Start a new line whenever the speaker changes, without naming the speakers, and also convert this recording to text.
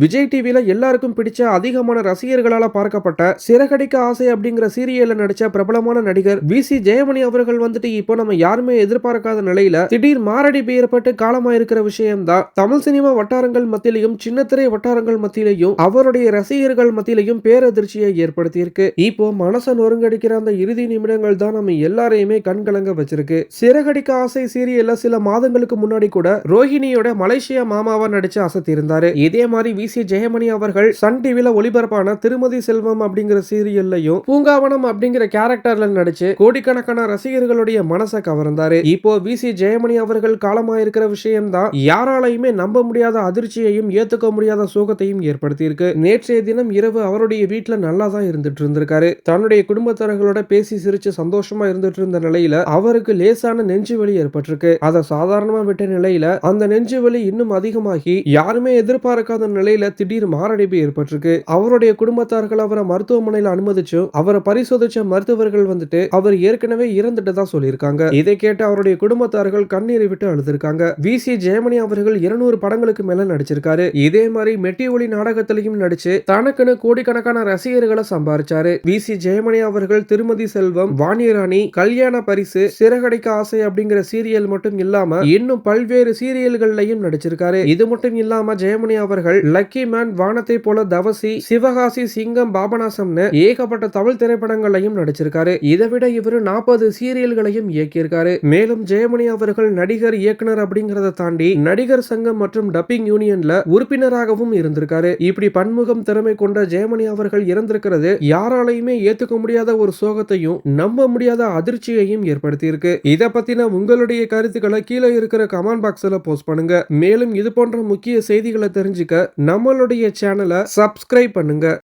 விஜய் டிவில எல்லாருக்கும் பிடிச்ச அதிகமான ரசிகர்களால பார்க்கப்பட்ட சிறகடிக்க ஆசை அப்படிங்கிற சீரியல்ல நடிச்ச பிரபலமான நடிகர் வி.சி. ஜெயமணி அவர்கள் வந்துட்டு இப்போ நம்ம யாருமே எதிர்பார்க்காத நிலையில திடீர் மாரடைப்பு ஏற்பட்டு காலமாயிருக்கிற விஷயம் தான் தமிழ் சினிமா வட்டாரங்கள் மத்தியிலையும் சின்னத்திரை வட்டாரங்கள் மத்தியிலையும் அவருடைய ரசிகர்கள் மத்தியிலையும் பேரதிர்ச்சியை ஏற்படுத்தியிருக்கு. இப்போ மனசை நொறுங்கடிக்கிற அந்த இறுதி நிமிடங்கள் தான் நம்ம எல்லாரையுமே கண்கலங்க வச்சிருக்கு. சிறகடிக்க ஆசை சீரியல்ல சில மாதங்களுக்கு முன்னாடி கூட ரோஹிணியோட மலேசியா மாமாவா நடிச்சு அசத்தியிருந்தாரு. இதே மாதிரி வி.சி. ஜெயமணி அவர்கள் சன் டிவில ஒளிபரப்பான திருமதி செல்வம் அப்படிங்கிற சீரியல்லையும் பூங்காவனம் அப்படிங்கிற கேரக்டர்ல நடிச்சு கோடிக்கணக்கான ரசிகர்களுடைய மனசை கவர்ந்தாரு. இப்போ வி.சி. ஜெயமணி அவர்கள் காலமாயிருக்கிற விஷயம் தான் யாராலையுமே நம்ப முடியாத அதிர்ச்சியையும் ஏத்துக்க முடியாத சோகத்தையும் ஏற்படுத்தியிருக்கு. நேற்றைய தினம் இரவு அவருடைய வீட்டுல நல்லா தான் இருந்துட்டு இருந்திருக்காரு. தன்னுடைய குடும்பத்தினர்களோட பேசி சிரிச்சு சந்தோஷமா இருந்துட்டு இருந்த நிலையில அவருக்கு லேசான நெஞ்சு வலி ஏற்பட்டிருக்கு. அதை சாதாரணமா விட்ட நிலையில அந்த நெஞ்சு வலி இன்னும் அதிகமாகி யாருமே எதிர்பார்க்காத நிலையில திடீர் மாரடைப்பு ஏற்பட்டிருக்கு. அவருடைய குடும்பத்தார்கள் அவரை மருத்துவமனையில் அனுமதிச்சும் அவரை பரிசோதிச்ச மருத்துவர்கள் வந்துட்டு அவர் ஏற்கனவே இறந்துட்டு தான் சொல்லியிருக்காங்க. இதை கேட்டு அவருடைய குடும்பத்தார்கள் கண்ணீரை விட்டு அழுதிருக்காங்க. வி.சி. ஜெயமணி அவர்கள் 200 படங்களுக்கு மேல நடிச்சிருக்காரு. இதே மாதிரி மெட்டி ஒளி நாடகத்திலையும் நடிச்சு தனக்குன்னு கோடிக்கணக்கான ரசிகர்களை சம்பாரிச்சாரு. வி.சி. ஜெயமணி அவர்கள் திருமதி செல்வம், வாணிராணி, கல்யாண பரிசு, சிறகடிக்க ஆசை அப்படிங்கிற சீரியல் மட்டும் இல்லாம இன்னும் பல்வேறு சீரியல்கள்லையும் நடிச்சிருக்காரு. இது மட்டும் இல்லாம ஜெயமணி அவர்கள் லக்கி மேன், வானத்தை போல, தவசி, சிவகாசி, சிங்கம், பாபநாசம்னு ஏகப்பட்ட தமிழ் திரைப்படங்களையும் நடிச்சிருக்காரு. இதை விட இவரு 40 சீரியல்களையும் இயக்கியிருக்காரு. மேலும் ஜெயமணி அவர்கள் நடிகர், இயக்குனர் அப்படிங்கறத தாண்டி நடிகர் சங்கம் மற்றும் டப்பிங் யூனியன்ல உறுப்பினராகவும் இருந்திருக்காரு. இப்படி பன்முகம் திறமை கொண்ட ஜெயமணி அவர்கள் இறந்திருக்கிறது யாராலையுமே ஏத்துக்க முடியாத ஒரு சோகத்தையும் நம்ப முடியாத அதிர்ச்சியையும் ஏற்படுத்தியிருக்கு. இதை பத்தின உங்களுடைய கருத்துக்களை கீழே இருக்கிற கமெண்ட் பாக்ஸ்ல போஸ்ட் பண்ணுங்க. மேலும் இது போன்ற முக்கிய செய்திகளை தெரிஞ்சுக்க நம்மளுடைய சேனலை சப்ஸ்கிரைப் பண்ணுங்க.